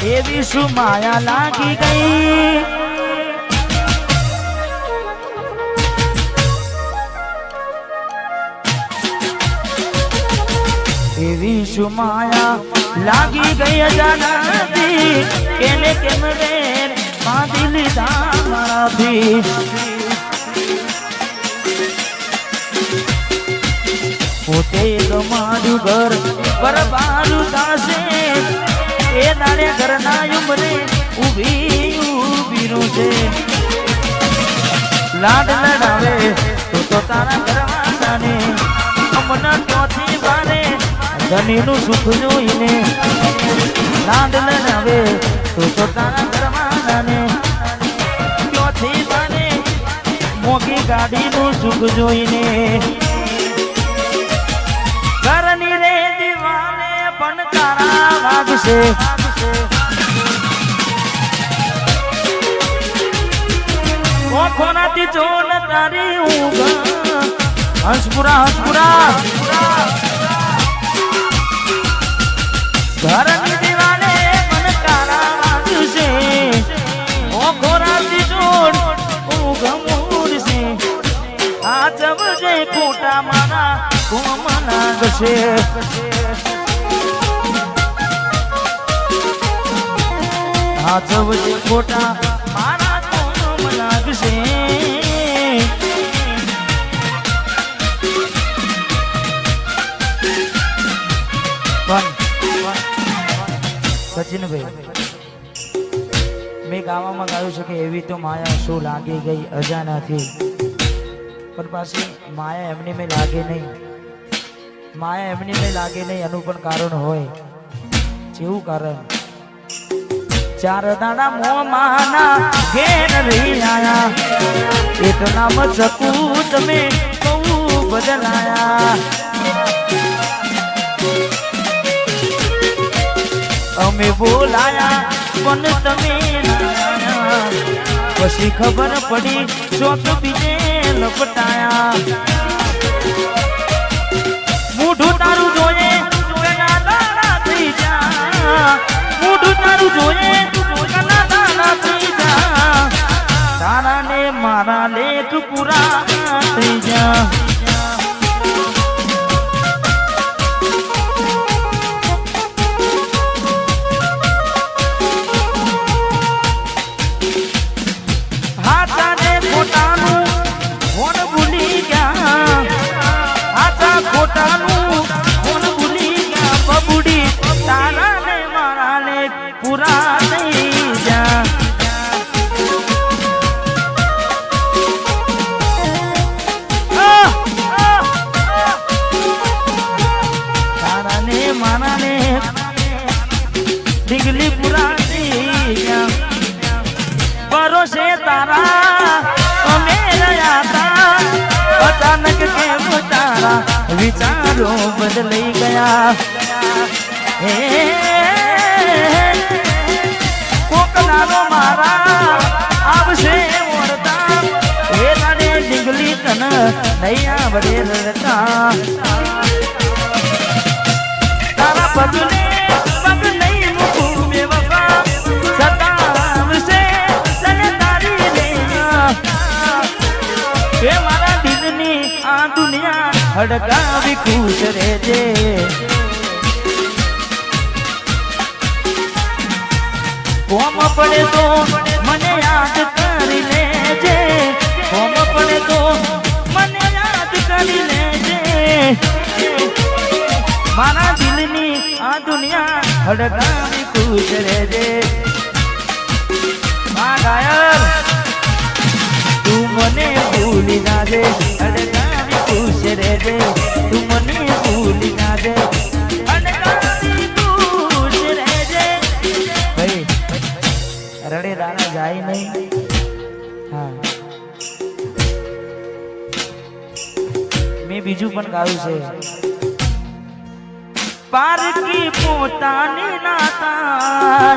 એવી શું માયા લાગી ગઈ એવી શું માયા લાગી ગઈ અજાણતી કેને કેમ વેર બાંધી લીધા મારાથી પોતે તમારું ઘર બરબારું થાશે એ દાડે ઘરના ઉંમરે ઊભી છે લાડ લડાવે તો તારા ઘરવાળાને અમના ચોથી બારે ધનીનું સુખ જોઈને લાડ લડાવે તો તારા ઘરવાળાને ચોથી બારે મોટી ગાડીનું સુખ જોઈને ઘરની રે દીવાને પણ તારા વાગશે ઓખોનાથી જોન તારી ઊંઘ હંસપુરા ઘરની દીવાને પણ તારા વાગશે ઓખોનાથી જોન ઊંઘ મૂડશે આ જબજે ખોટા મારા કોમના ગશે હાથ વચ્ચે ખોટા મારા કોમ લાગશે સચિનભાઈ મેં ગાવામાં ગાયું છે કે એવી તો માયા શું લાગી ગઈ અજાણાથી પણ પાછી માયા એમની મેં લાગે નહીં માયા એમની મેં લાગે નહીં એનું પણ કારણ હોય જેવું કારણ ચાર દાડા મોમાના ઘેર રહી આયા એટલા મચકું તમે બહુ બદલાયા અમે બોલાયા પણ તમે પછી ખબર પડી ચોક બીજે લપટાયા મૂઢું તારું જોઈએ દાડા થઈ જા મૂઢું તારું જોઈએ દાડા થઈ જા તારા ને મારા લેખ પૂરા થઈ જા હાથાને ખોટાનું કોણ ભૂલી ગયા હાથા ખોટાનું કોણ ભૂલી ગયા બબુડી તારા ને મારા લેખ પૂરા થઈ જા તારા ને મારા લેખ ડીગલી પૂરા થઈ જા ભરોસે તારા અમે રહ્યા તા અચાનક કેમ તારા વિચારો બદલાઈ ગયા હે કોકનારો મારા આવશે ઓરતા હે તારે ડીંગલી કન નહીં આવડે રડતા તારા પગલે પગ નહીં મૂકું બેવફા સતાવશે તને તારી લેવા એ મારા દિલની આ દુનિયા હડકાવી ખુશ રહેજે કોમ પડે તો મને યાદ કરી લેજે કોમ પડે તો મને યાદ કરી લેજે મારા દિલની આ દુનિયા હડકાવી ખુશ રહેજે મા ગાયર તું મને ભૂલી ના દે હડકાવી ખુશ રહેજે તું મને ભૂલી ના દે હડકાવી ખુશ રહેજે ભાઈ રડે દાણા જાય નહીં હા મેં બીજું પણ ગાયું છે પારકી પોતાની નાતા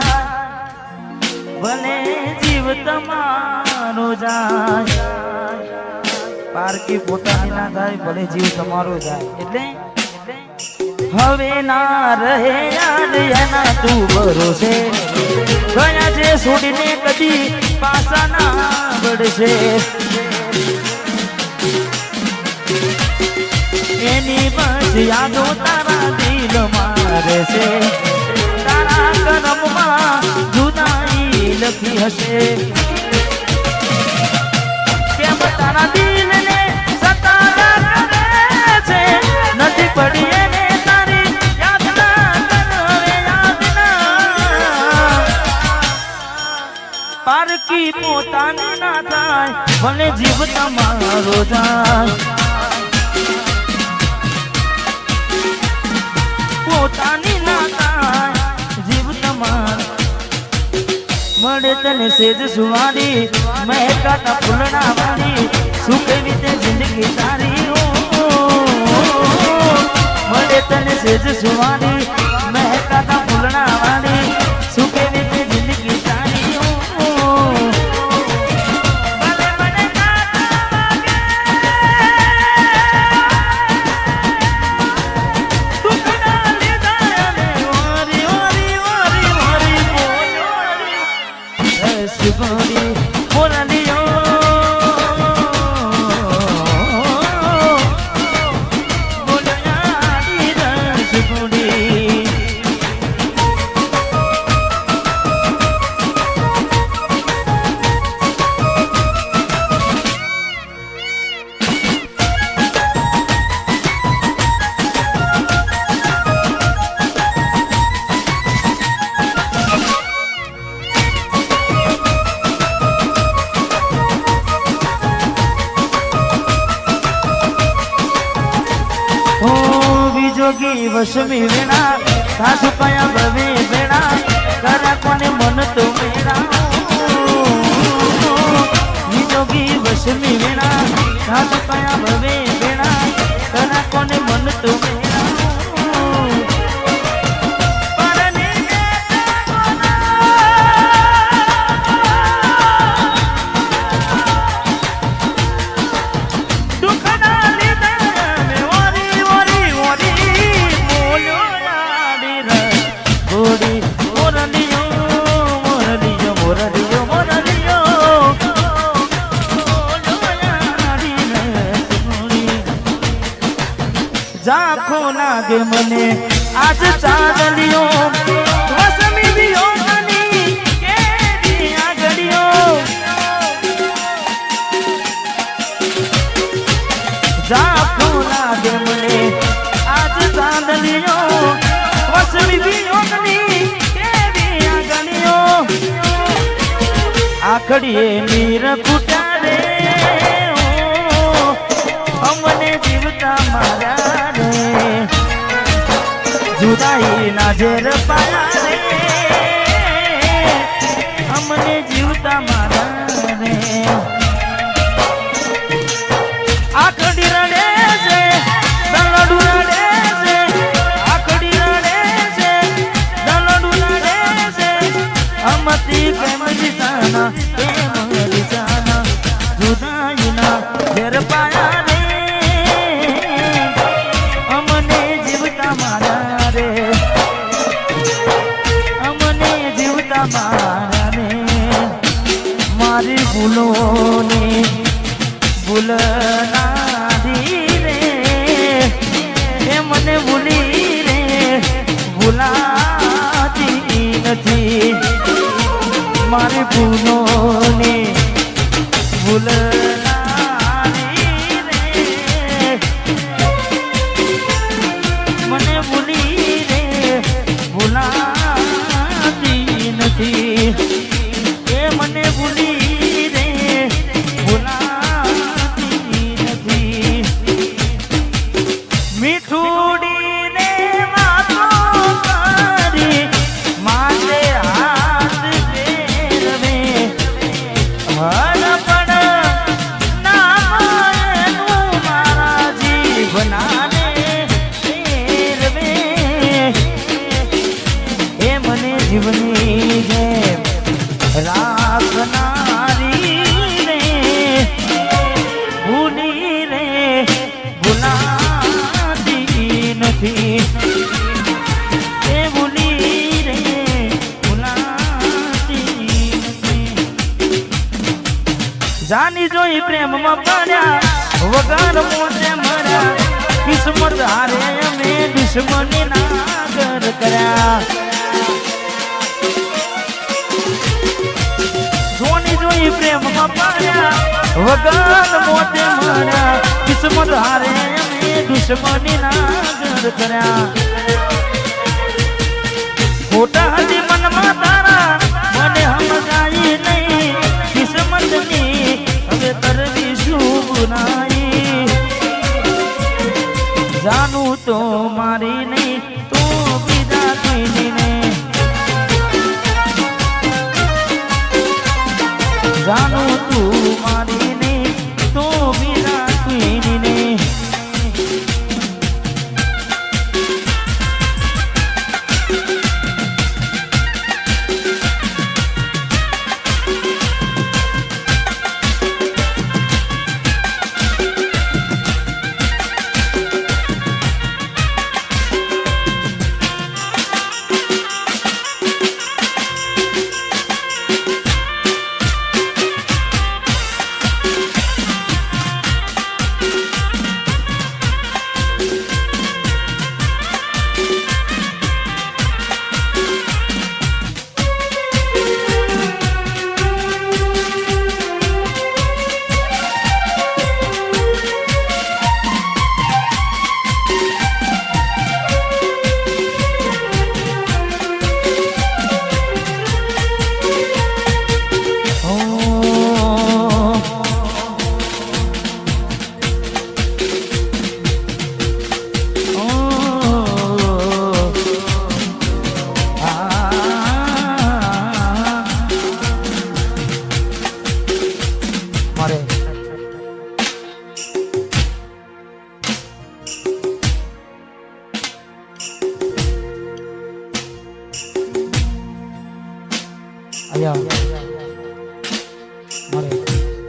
ભલે જીવ તમારો જાય પારકી પોતાની ના થાય ભલે જીવ તમારો જાય એટલે હવે ના રહે યાદ એના તું ભરોસે ગયા છે છોડીને કદી પાછા ના વળશે એની બસ યાદો તારા દિલ મારે છે તારા કરમમાં જુદાઈ લખી હશે કેમ તારા દિલને સતારા કરે છે નથી પડી એને તારી યાદ ના કરવે યાદ ના પારકી પોતાની ના થાય ભલે જીવ તમારો જાય પોતાની ના થાય જીવ તમાર મળે તને સેજ સુવારી મહેકાતા ફૂલડા વાળી શું કેવી તે જિંદગી તારી મળે તને સેજ સુવારી મહેકાતા ફૂલડા વાળી શું કેવી તે જિંદગી તારી જોગી વસમી વેણા સાસુ કયા ભવે વેણા કરા કોને મન તો મેરા જોગી વસમી વેણા સાસુ કયા ભવે વેણા કરા કોને મન તો મેરા ઝાંખો લાગે મને આજ ચાંદલિયો વસમી વિયોગની કેવી આગળીઓ ઝાંખો લાગે મને આજ ચાંદલિયો વસમી વિયોગની કેવી આગળીઓ આખડીએ નીર ફૂટા રે અમને જીવતા મારા जुदाई ना जेर पाया रे हमने जीवता मारा रे आखड़ी रड़े से दलडू रड़े से आखड़ी रड़े से दलडू रड़े से हमती प्रेम जिताना प्रेम जिताना जुदाई ना जेर पाया रे हमने जीवता मारा પ્રેમમાં પડ્યા વગર મોતે મર્યા કિસ્મત હારે અમે દુશ્મની નાગર કર્યા જોની જોઈ પ્રેમમાં પડ્યા વગર મોતે મર્યા કિસ્મત હારે અમે દુશ્મની નાગર કર્યા ખોટા હતી મનમાં તારા મને સમજાય નહીં કિસ્મતની હવે કરવી શું બુનાઈ જાનું તો મારી નહીં તો બીજા કોઈની નહીં જાનું તું મારી નહીં તો બીજા કોઈની નહીં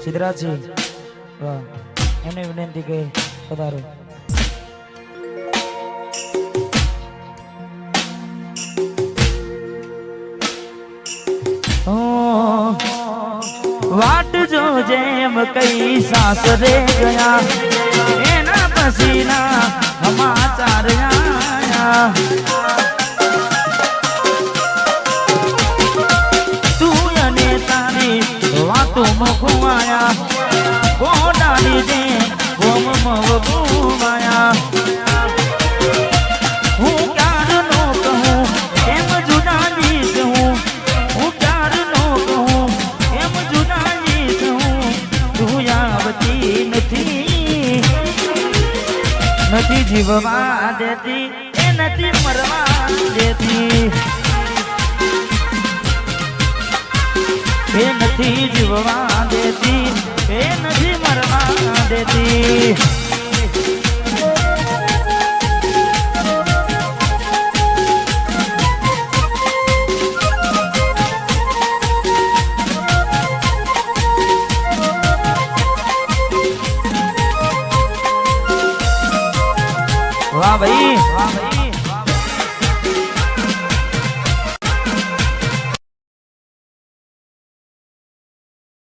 સિદ્ધરાજજી એમને વિનંતી કે પધારો વાટ જો જેમ કઈ સાસરે ગયા એના પસીના સમાચાર આયા ઘુમાયા ગોડાની દે ગોમમાં ઘુમાયા હું ક્યારનો કહું એમ જુદાની છું હું ક્યારનો કહું એમ જુદાની છું તું આવતી નથી જીવવા દેતી એ નથી મરવા દેતી એ નથી જીવવા દેતી એ નથી મરવા દેતી વાહ ભાઈ